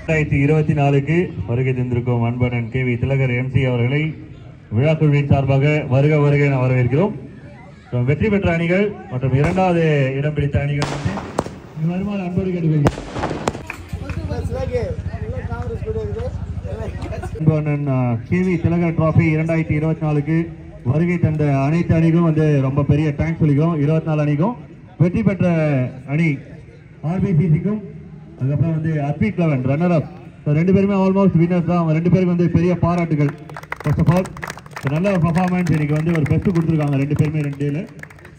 2024க்கு வருகை தந்திருக்கும் அன்பன் கேவி திலகர் எம்சி அவர்களை விழா குழுவின் சார்பாக வருக வருக என வரவேற்கிறோம். வெற்றி பெற்ற அணிகள் மற்றும் இரண்டாவது இடம் பிடித்த அணிகள் வருமாறு அன்போடு கேட்டுக்கொள்கிறோம். கேவி திலகர் டிராபி 2024க்கு வருகை தந்த அனைத்து அணிக்கும் வந்து ரொம்ப பெரிய தேங்க்ஸ் சொல்லிக்கிறோம். 24 அணிக்கும் வெற்றி பெற்ற அணி ஆர்பிசிசிக்கும் அதுக்கப்புறம் வந்து அத்விக் லெவன் ரன்னர் அப் ரெண்டு பேருமே ஆல்மோஸ்ட் வின்னர்ஸ் தான். அவங்க ரெண்டு பேருக்கு வந்து பெரிய பாராட்டுகள். ஃபர்ஸ்ட் ஆஃப் ஆல் நல்ல பர்ஃபார்மன்ஸ் இன்னைக்கு வந்து ஒரு பெஸ்ட் கொடுத்துருக்காங்க ரெண்டு பேருமே ரெண்டு.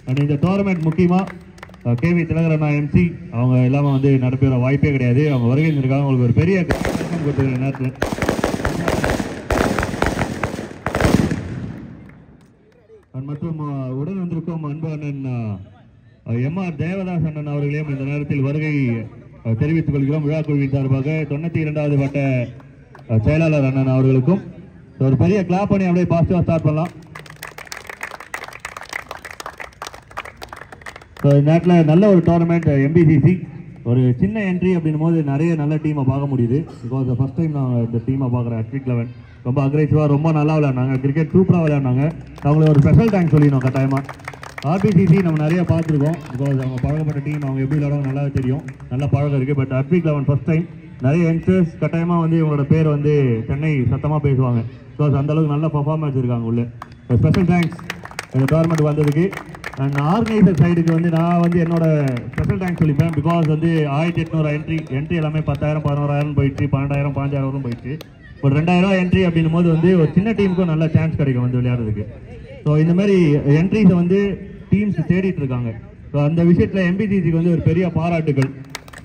அண்ட் இந்த டோர்னமெண்ட் முக்கியமாக கேவி திலகர் அண்ணா எம்சி அவங்க இல்லாமல் வந்து நடப்பேற வாய்ப்பே கிடையாது. அவங்க வருகை இருக்காங்க. அவங்களுக்கு ஒரு பெரிய கொடுத்துருக்க நேரத்தில் மற்றும் உடன் வந்திருக்கும் அன்பு அண்ணன் எம்ஆர் தேவதாஸ் அண்ணன் அவர்களையும் இந்த நேரத்தில் வருகை தெரிவித்துக் கொள்கிறோம். விழா குழுவின் சார்பாக 92வது வட்ட செயலாளர் அண்ணன் அவர்களுக்கும் ஒரு பெரிய கிளாப் பண்ணி அப்படியே பாசிட்டிவா ஸ்டார்ட் பண்ணலாம். நேரத்தில் நல்ல ஒரு டோர்னமெண்ட் எம்பிசிசி ஒரு சின்ன என்ட்ரி அப்படின்னும் போது நிறைய நல்ல டீமை பார்க்க முடியுது. பிகாஸ் ஃபர்ஸ்ட் டைம் நான் இந்த டீமை பார்க்குறேன். அத்விக் லெவன் ரொம்ப அக்ரெசிவாக ரொம்ப நல்லா விளையாடினாங்க. கிரிக்கெட் சூப்பராக விளையாடினாங்க. அவங்களுக்கு ஒரு ஸ்பெஷல் தேங்க்ஸ் சொல்லிடணும் கட்டாயமாக. ஆர்பிசிசி நம்ம நிறைய பார்த்துருக்கோம். பிகாஸ் அவங்க பழகப்பட்ட டீம் அவங்க எப்படி விளையாடுவாங்க நல்லா தெரியும். நல்ல பழகம் இருக்குது. But Advik eleven first time நிறைய யங்ஸ்டர்ஸ் கட்டாயமாக வந்து இவங்களோட பேர் வந்து சென்னை சத்தமாக பேசுவாங்க. பிகாஸ் அந்தளவுக்கு நல்ல பர்ஃபார்மன்ஸ் இருக்காங்க உள்ள. ஸ்பெஷல் தேங்க்ஸ் இந்த டோர்னமெண்ட் வந்ததுக்கு. அண்ட் ஆர்கனைசர் சைடுக்கு வந்து நான் வந்து என்னோட ஸ்பெஷல் தேங்க்ஸ் சொல்லிப்பேன். பிகாஸ் வந்து 1800 என்ட்ரி எல்லாமே 10,000 11,000 போயிடுச்சு, 12,000 15,000 போயிடுச்சு. ஒரு 2,000 என்ட்ரி அப்படின்னும் போது வந்து ஒரு சின்ன டீமுக்கும் நல்ல சான்ஸ் கிடைக்கும் வந்து விளையாடுறதுக்கு. ஸோ இந்த மாதிரி என்ட்ரிஸை வந்து டீம்ஸ் தேடிட்டு இருக்காங்க. ஸோ அந்த விஷயத்தில் எம்பிசிசிக்கு வந்து ஒரு பெரிய பாராட்டுகள்.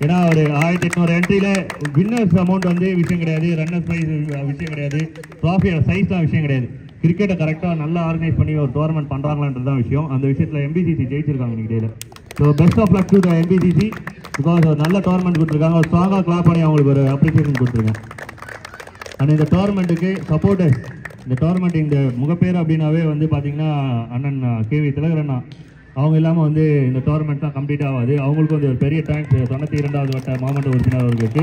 ஏன்னா ஒரு 1800 என்ட்ரியில் வின்னர்ஸ் அமௌண்ட் வந்து விஷயம் கிடையாது, ரன்னர்ஸ் ப்ரைஸ் விஷயம் கிடையாது, ட்ராஃபியோட சைஸ் தான் விஷயம் கிடையாது. கிரிக்கெட்டை கரெக்டாக நல்லா ஆர்கனைஸ் பண்ணி ஒரு டோர்னமெண்ட் பண்ணுறாங்களான்றது தான் விஷயம். அந்த விஷயத்தில் எம்பிசிசி ஜெயிச்சிருக்காங்க இன்னைக்கு டேல. So best of luck to the MBCC. Because ஒரு நல்ல டோர்னமெண்ட் கொடுத்துருக்காங்க. ஒரு ஸ்ட்ராங்காக கிளாப் பண்ணி அவங்களுக்கு ஒரு அப்ரிசியேஷன் கொடுத்துருங்க. அண்ட் இந்த டோர்னமெண்ட்டுக்கு சப்போர்ட்டர்ஸ் இந்த டோர்னமெண்ட் இந்த முகப்பேர் அப்படின்னாவே வந்து பார்த்தீங்கன்னா அண்ணன் கேவி திலகர் அண்ணா அவங்க இல்லாமல் வந்து இந்த டோர்னமெண்ட் தான் கம்ப்ளீட் ஆகாது. அவங்களுக்கு வந்து ஒரு பெரிய தேங்க்ஸ் 92வது வட்ட மாவட்ட உறுப்பினர் அவர்களுக்கு.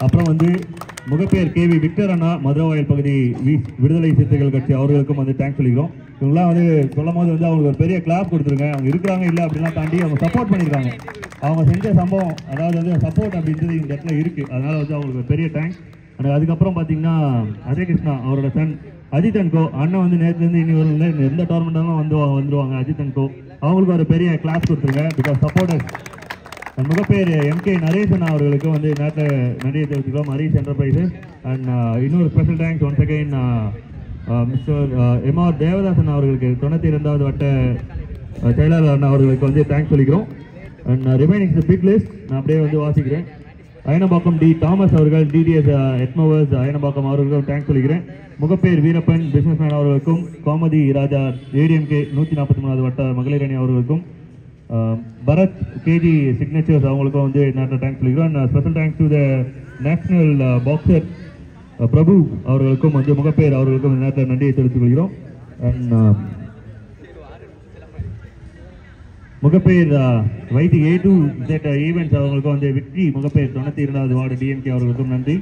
அப்புறம் வந்து முகப்பேர் கேவி விக்டர் அண்ணா மதுரவாயல் பகுதி விடுதலை சிறுத்தைகள் கட்சி அவர்களுக்கும் வந்து தேங்க்ஸ் சொல்லிக்கிறோம். இவங்களாம் வந்து சொல்லும் போது வந்து அவங்களுக்கு ஒரு பெரிய கிளாப் கொடுத்துருங்க. அவங்க இருக்கிறாங்க இல்லை அப்படிலாம் தாண்டி அவங்க சப்போர்ட் பண்ணியிருக்காங்க. அவங்க செஞ்ச சம்பவம் அதாவது வந்து சப்போர்ட் அப்படின்றது இந்த இடத்துல இருக்குது. அதனால் வந்து அவங்களுக்கு ஒரு பெரிய தேங்க்ஸ். அதுக்கப்புறம் பார்த்தீங்கன்னா அஜய் கிருஷ்ணா அவரோட சன் அஜித் அண்ட் கோ அண்ணன் வந்து நேற்றுலேருந்து இனி வரல எந்த டோர்னமெண்ட்டாலும் வந்துருவாங்க. அஜித் அண்ட் கோ அவங்களுக்கு ஒரு பெரிய கிளாஸ் கொடுத்துருங்க. பிகாஸ் சப்போர்ட்டர்ஸ் முகப்பேர் எம்கே நரேசன் அவர்களுக்கு வந்து நேரத்தில் நன்றியை தெரிவித்துக்கிறோம். ஹரீஷ் என்டர்பிரைசஸ் அண்ட் இன்னொரு special thanks once again mister MR Devadasan அவர்களுக்கு 92வது வட்ட செயலாளர் அண்ணா அவர்களுக்கு வந்து தேங்க்ஸ் சொல்லிக்கிறோம். அண்ட் ரிமைனிங் பிக் லிஸ்ட் நான் அப்படியே வந்து வாசிக்கிறேன். அயனபாக்கம் டி தாமஸ் அவர்கள் டிடிஎஸ் எட்மோவர்ஸ் அயனபாக்கம் அவர்களுக்கும் தேங்க்ஸ் சொல்லிக்கிறேன். முகப்பேர் வீரப்பன் பிசினஸ்மேன் அவர்களுக்கும், கோமதி ராஜா ஏடிஎம்கே 143வது வட்ட மகளிர் அணி அவர்களுக்கும், பரத் கேஜி சிக்னேச்சர்ஸ் அவங்களுக்கும் வந்து நேரத்தில் தேங்க்ஸ் சொல்லிக்கிறோம். And special thanks to the national boxer Prabhu அவர்களுக்கும் வந்து முகப்பேர் அவர்களுக்கும் நேரத்தில் நன்றியை தெரிவித்துக் கொள்கிறோம். And Mogappair Vaithi A2 events அவங்களுக்கும் வந்து விக்ரி முகப்பேர் 92வது வார்டு டிஎம்கே அவர்களுக்கும் நன்றி.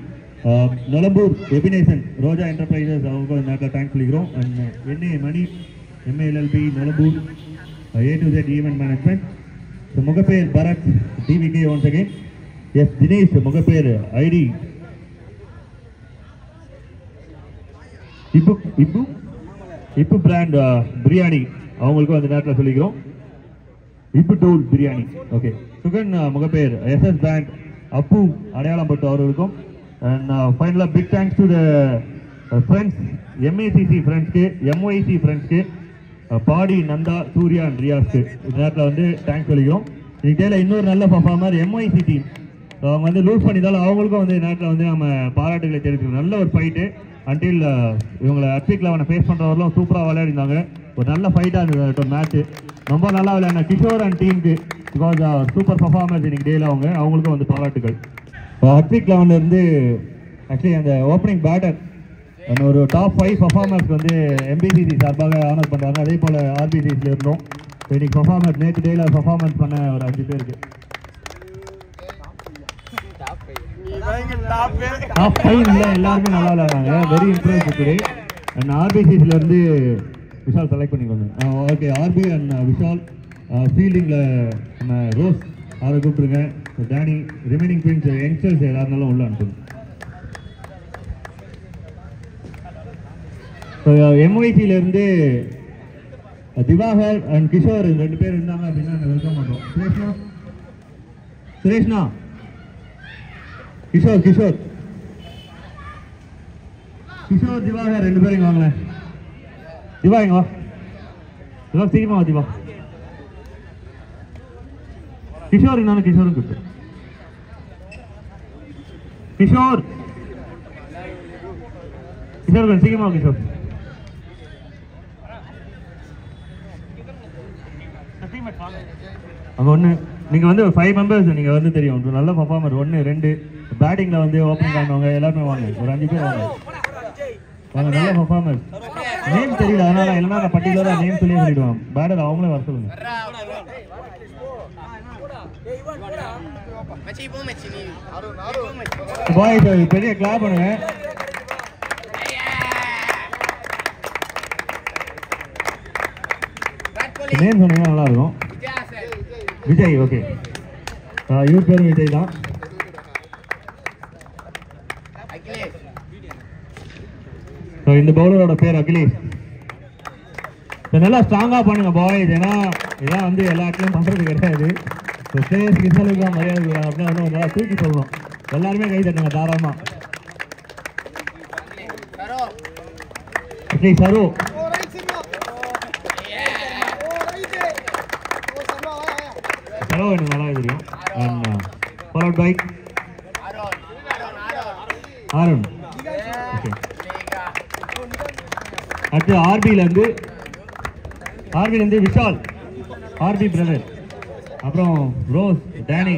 நலம்பூர் எபினேசன் ரோஜா என்டர்பிரைசஸ் அவங்களுக்கும் நேரத்தில் தேங்க்ஸ் சொல்லிக்கிறோம். And NA Mani MALLB Nalampur A2Z event management. Mogappair Bharath TVK once again. S Dinesh Mogappair IT Ippu brand biryani அவங்களுக்கும் அந்த நேரத்தில் சொல்லிக்கிறோம். இப்பு டோல் biryani. Okay Sugan Mogappair SS band Appu அடையாளம் பட்டு அவர்களுக்கும். அண்ட் ஃபைனலாக big thanks to the friends MACC ஃப்ரெண்ட்ஸ்க்கு MYC ஃப்ரெண்ட்ஸ்க்கு பாடி நந்தா சூர்யா அண்ட் ரியாஸ்க்கு இந்த நேரத்தில் வந்து தேங்க்ஸ் சொல்லிக்கிறோம். இதுக்கு இன்னொரு நல்ல பர்ஃபார்மர் MYC டீம் அவங்க வந்து லூஸ் பண்ணிதாலும் அவங்களுக்கும் வந்து நேரத்தில் வந்து நம்ம பாராட்டுகளை தெரிவிக்கிறோம். நல்ல ஒரு ஃபைட்டு அன்டில் இவங்களை அத்விக் லெவனை ஃபேஸ் பண்ணுறவர்களும் சூப்பராக விளையாடிருந்தாங்க. ஒரு நல்ல ஃபைட்டாக இருந்தது மேட்ச்சு. ரொம்ப நல்லா விளையாடின கிஷோர் அண்ட் டீமுக்கு பிகாஸ் சூப்பர் பர்ஃபார்மன்ஸ் இன்னைக்கு டேயில் அவங்களுக்கும் வந்து பாராட்டுகள். அத்விக் லெவன்லேருந்து ஆக்சுவலி அந்த ஓப்பனிங் பேட்டர் ஒரு டாப் 5 பர்ஃபார்மன்ஸ் வந்து எம்பிசிசி சார்பாக ஆனர் பண்ணுறாங்க. அதே போல் ஆர்பிசிசியில் இருந்தோம். இன்னைக்கு பர்ஃபார்மன்ஸ் நேற்று டேயில் பர்ஃபார்மன்ஸ் பண்ண ஒரு 5 பேருக்கு டாப் 5 இல்ல எல்லாருமே நல்லா விளையாடுறாங்க. Very impressive today. அண்ட் ஆர்பிசில இருந்து விஷால் செலக்ட் பண்ணிக்கோங்க. ஓகே, ஆர்பி அண்ட் விஷால் ஃபீல்டிங்ல நம்ம ரோஸ் அவரை கூப்பிட்டுருங்க. டேனி ரிமைனிங் குயின்ஸ் யங்ஸ்டர்ஸ் எல்லாருனாலும் உள்ள அனுப்புங்க. எம்ஒய்சில இருந்து திவாகர் அண்ட் கிஷோர் 2 பேர் இருந்தாங்க அப்படின்னா வெல்கம் பண்றோம். சுரேஷ்னா கிஷோர் திவாகர் 2 பேரும் வாங்களேன். திவா இங்க வா. திவா சீக்கிரமா வா. திவா கிஷோர் என்னன்னு கிஷோரும் கூப்பிட்டு. கிஷோர் சீக்கிரமா கிஷோர். அங்க ஒண்ணு நீங்க வந்து 5 மெம்பர்ஸ் நீங்க வந்து தெரியும் நல்ல பர்ஃபார்மர் 1 2 பேட்டிங்ல வந்து ஓப்பனிங் ஆனவங்க எல்லாருமே வாங்க. ஒரு 5 பேர் வாங்க. நல்ல பர்ஃபார்மர். நேம் தெரியல அதனால இல்லைன்னா நான் பர்டிகுலரா நேம் சொல்லி சொல்லிடுவான். பேட்டர் அவங்களே வர சொல்லுங்க. பாய்ஸ் பெரிய கிளாப் பண்ணுங்க. நேம் சொன்னீங்கன்னா நல்லா இருக்கும். விஜய். ஓகே, இவர் பேரும் விஜய் தான். இந்த பவுலரோட பேர் அகிலேஷ். நல்லா ஸ்ட்ராங்கா பண்ணுங்க பாய்ஸ். ஏன்னா இதான் வந்து எல்லா இடத்துலையும் பண்றது கிடையாது. கிருஷ்ணலுக்கு தான் மரியாதை அப்படின்னு வந்து நல்லா தூக்கி சொல்லணும். எல்லாருமே கை தட்டுங்க தாராளமா. சரோ சரோ எனக்கு நல்லா தெரியும். And followed by Arun. Okay, அடுத்து ஆர்பில இருந்து விஷால், ஆர்பி பிரதர், அப்புறம் Rose, Danny,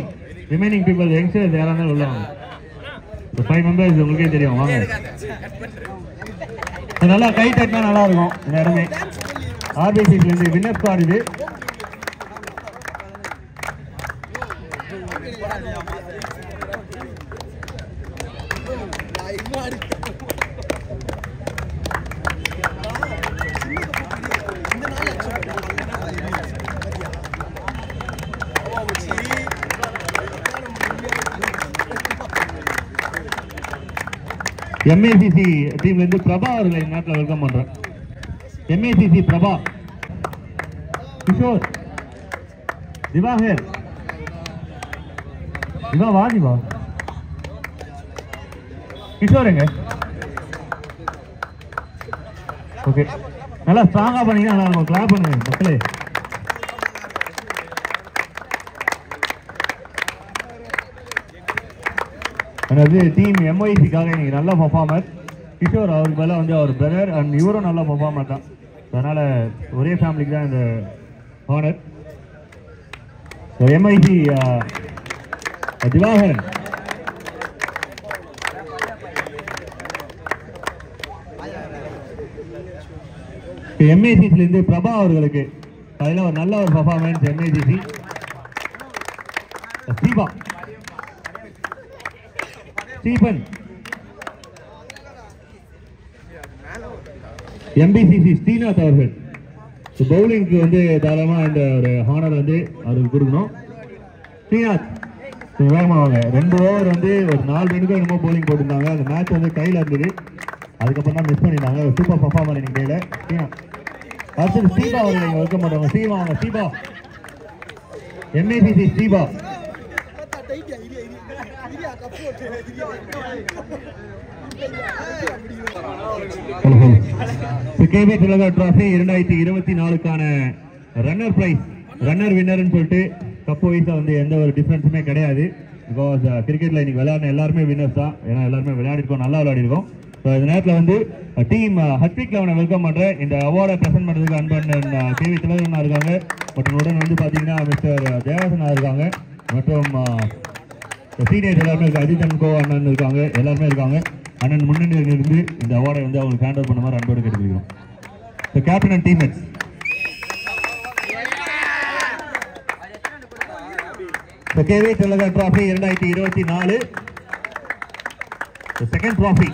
remaining people youngsters யாராவது உள்ள வாங்க. 5 மெம்பர்ஸ் உங்களுக்கே தெரியும் வாங்க. நல்லா கை தட்டினா நல்லா இருக்கும். இந்த இடமே ஆர்பிசில இருந்து வின்னர் ஸ்குவாட் இது. MACC டீம்ல இருந்து பிரபா அவர்களை நாட்டில் வெல்கம் பண்றேன். MACC பிரபா, கிஷோர், திவாகர், திவா கிஷோர் எங்க? ஓகே, நல்லா ஸ்ட்ராங்கா பண்ணீங்கன்னா நல்லா இருக்கும். கிளாப் பண்ணுங்க மக்களே. அதாவது டீம் MYCக்காக இன்னைக்கு நல்ல பர்ஃபார்மர் கிஷோர். அவருக்கு மேலே வந்து அவர் பிரதர் அண்ட் இவரும் நல்ல பர்ஃபார்மர் தான். அதனால ஒரே ஃபேமிலிக்கு தான் இந்த honour. MIC Divakaran, MACC Prabha அவர்களுக்கு அதில் ஒரு நல்ல ஒரு performance. MACC Deepa, Stephen, MBCC Srinath அவர்கள். பவுலிங்க்கு வந்து தாராளமா இந்த ஒரு ஹானர் வந்து அவருக்கு கொடுக்கணும். ஸ்ரீநாத் வேகமா வாங்க. 2 ஓவர் வந்து ஒரு 4 ரன்னுக்கு என்னமோ பவுலிங் போட்டிருந்தாங்க. அந்த மேட்ச் வந்து கையில் இருந்தது. அதுக்கப்புறம் தான் மிஸ் பண்ணிட்டாங்க. சூப்பர் பர்ஃபார்மர் இன்னைக்கு கையில ஸ்ரீநாத். அடுத்தது ஸ்ரீபா அவர்கள் நீங்க வெல்கம் பண்ணுவாங்க. ஸ்ரீபா வாங்க. ஸ்ரீபா, MACC ஸ்ரீபா. KV Thilaga trophy 2024க்கான runner price, runner வின்னர்னு சொல்லிட்டு கப் வைஸா வந்து எந்த ஒரு டிஃபரன்ஸுமே கிடையாது. பிகாஸ் கிரிக்கெட்ல இன்னைக்கு விளையாடின எல்லாருமே வின்னர்ஸ் தான். ஏன்னா எல்லாருமே விளையாடிருக்கோம், நல்லா விளையாடிருக்கோம். ஸோ இந்த நேரத்தில் வந்து டீம் ஹட்ரிக் 11 வெல்கம் பண்ணுறேன். இந்த அவார்டை ப்ரெசென்ட் பண்ணுறதுக்கு அன்பன் கேவி திலகண்ணா இருக்காங்க. மற்றும் உடன் வந்து பார்த்தீங்கன்னா மிஸ்டர் தேவாசனா இருக்காங்க. மற்றும் சீனியர்ஸ் எல்லாருமே இருக்காங்க. அஜித் கோ அண்ணன் இருக்காங்க. எல்லாருமே இருக்காங்க. அண்ணன் முன்னணியில் இருந்து இந்த அவார்டை வந்து அவங்களுக்கு ஹேண்ட் ஓவர் பண்ண மாதிரி அன்போடு கேட்டுக்கிறோம். So captain and teammates. KV Thilaga trophy 2024 The second trophy.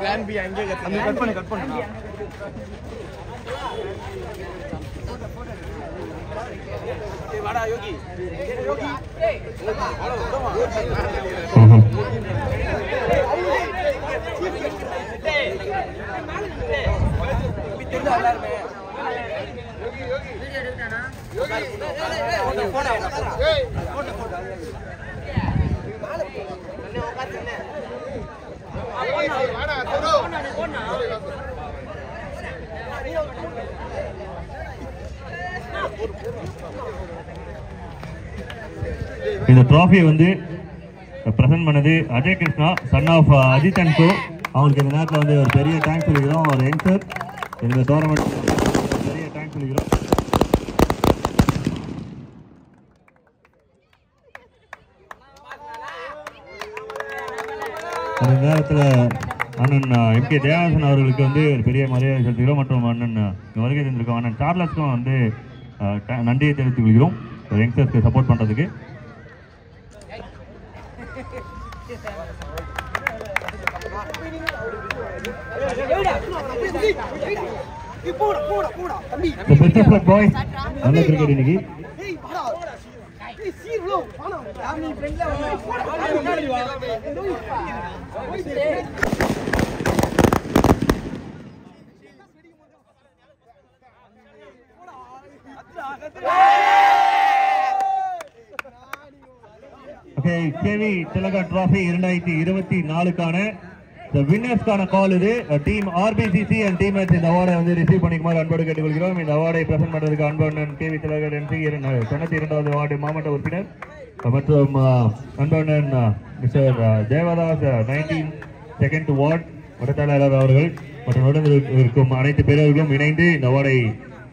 Plan B அங்கே கட் பண்ணு வாடா யோகி இந்த ட்ராஃபியை வந்து பிரசன்ட் பண்ணது Ajay Krishna, son of Ajith and co. அவங்களுக்கு இந்த நேரத்தில் வந்து ஒரு பெரிய தேங்க்ஸ் சொல்லிக்கிறோம். ஒரு யங்ஸ்டர் இந்த டோர்னமெண்ட் பெரிய தேங்க்ஸ் சொல்லிக்கிறோம். அந்த நேரத்தில் அண்ணன் எம்.கே. தேவாசன் அவர்களுக்கு வந்து ஒரு பெரிய மரியாதை செலுத்துகிறோம். மற்றும் அண்ணன் வருகை தந்திருக்கோம் அண்ணன் சார்லஸ்க்கும் வந்து நன்றியை தெரிவித்துக் கொள்கிறோம் யங்ஸ்டர்ஸ்க்கு சப்போர்ட் பண்ணுறதுக்கு. நல்ல கிரிக்கெட் இன்னைக்கு. கேவி திலகா டிராபி 2024க்கான வின்னர்ஸ்க்கான கால் இது. டீம் ஆர்பிசிசி அண்ட் டீம் மேட்ச் இந்த அவார்டை வந்து ரிசீவ் பண்ணிக்குமாறு அன்போடு கேட்டுக்கொள்கிறோம். இந்த அவார்டை பிரசன்ட் பண்ணுறதுக்கு அன்பண்ணன் கேவி திலகர் எம்பி 92வது வார்டு மாவட்ட உறுப்பினர் மற்றும் அன்பண்ணன் மிஸ்டர் தேவதாஸ் 19th வார்டு வட்டத்தாளர் அவர்கள் மற்றும் உடன் இருக்கும் அனைத்து பேரவர்களும் இணைந்து இந்த அவார்டை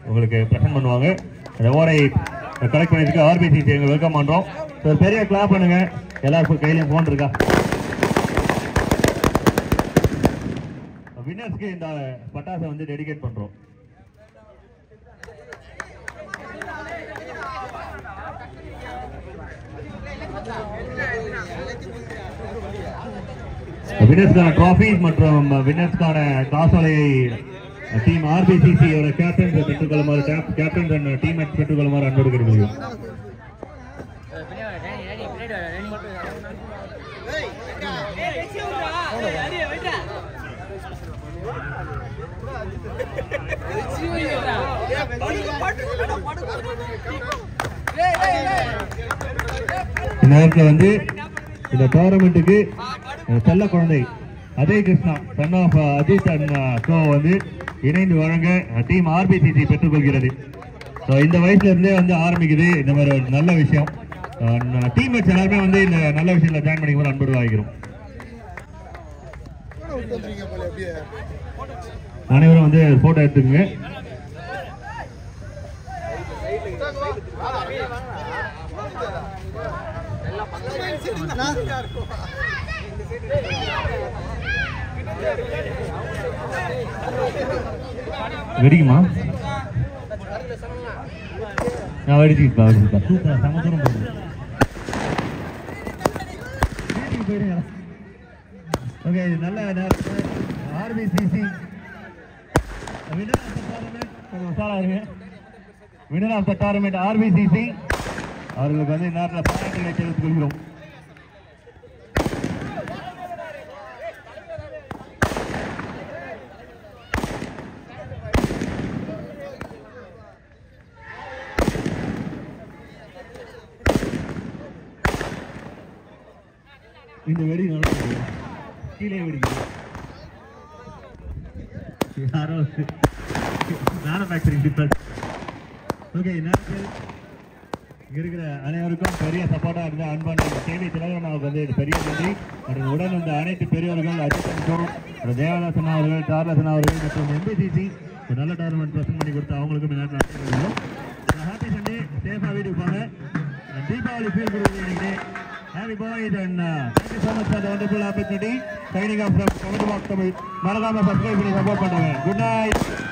உங்களுக்கு பிரசன்ட் பண்ணுவாங்க. இந்த அவார்டை கலெக்ட் பண்ணிட்டு ஆர்பிசிசி எங்க வெல்கம் பண்றோம். பெரிய கிளாப் பண்ணுங்க. எல்லாருக்கும் கையிலையும் போன் இருக்கா? வின்னர்ஸ்க்கு இந்த பட்டாசை வந்து டெடிகேட் பண்றோம். வின்னர்ஸ்க்கான டிராஃபிஸ் மற்றும் வின்னர்ஸ்க்கான காசோலையை டீம் ஆர்பிசிசியோட கேப்டன் பெற்றுக்கொள்ளுமாறு கேப்டன் அண்ட் டீம் மேட்ச் பெற்றுக்கொள்ளுமாறு அன்போடு கேட்டுக்கொள்கிறோம். இந்த நேரத்தில் வந்து இந்த டோர்னமெண்ட்டுக்கு செல்ல குழந்தை Ajay Krishna son of Ajith and co வந்து இணைந்து வழங்க டீம் ஆர்பிசிசி பெற்றுக்கொள்கிறது. ஸோ இந்த வயசுல இருந்தே வந்து ஆரம்பிக்குது இந்த மாதிரி ஒரு நல்ல விஷயம். டீம் மேட்ச் எல்லாருமே வந்து இந்த நல்ல விஷயத்துல ஜாயின் பண்ணிக்கும்போது அன்போடு வாங்கிக்கிறோம். அனைவரும் வந்து போட்டோ எடுத்துக்கங்க. வெடிக்குமா? நான் வெடிச்சுப்பா சூப்பர் சம தூரம் போயிடுங்க. ஓகே நல்ல ஆர்பிசிசி வின்னர் ஆஃப் த டோர்னமெண்ட் ஆர்பிசிசி அவர்களுக்கு வந்து இந்த நேரத்தில் பாராட்டுகளை தெரிவித்துக் கொள்கிறோம். இந்த வெடி கீழே வெடிக்குது. யாரோ மேனுஃபேக்சரிங் டிஃபரன்ஸ். ஓகே இங்க இருக்கிற அனைவருக்கும் பெரிய சப்போர்ட்டா இருந்த அன்பான கேவி திலகன் அவருக்கு பெரிய நன்றி. மற்றும் உடன் வந்த அனைத்து பெரியவர்கள் அஜித் தேவதாசன் அவர்கள், சார்லசன் அவர்கள் மற்றும் எம்பிசிசி ஒரு நல்ல டோர்னமெண்ட் பிரசன்ட் பண்ணி கொடுத்து அவங்களுக்கும் ஹாப்பி சண்டே. சேஃபா வீட்டுக்கு போங்க. தீபாவளி ஃபீல் கொடுக்குறது நினைக்கிறேன். Happy boys and thank you so much for the wonderful opportunity. Signing off from Comedy Box Tamil. மறக்காம சப்ஸ்கிரைப் பண்ணி சப்போர்ட் பண்ணுங்க. Good night.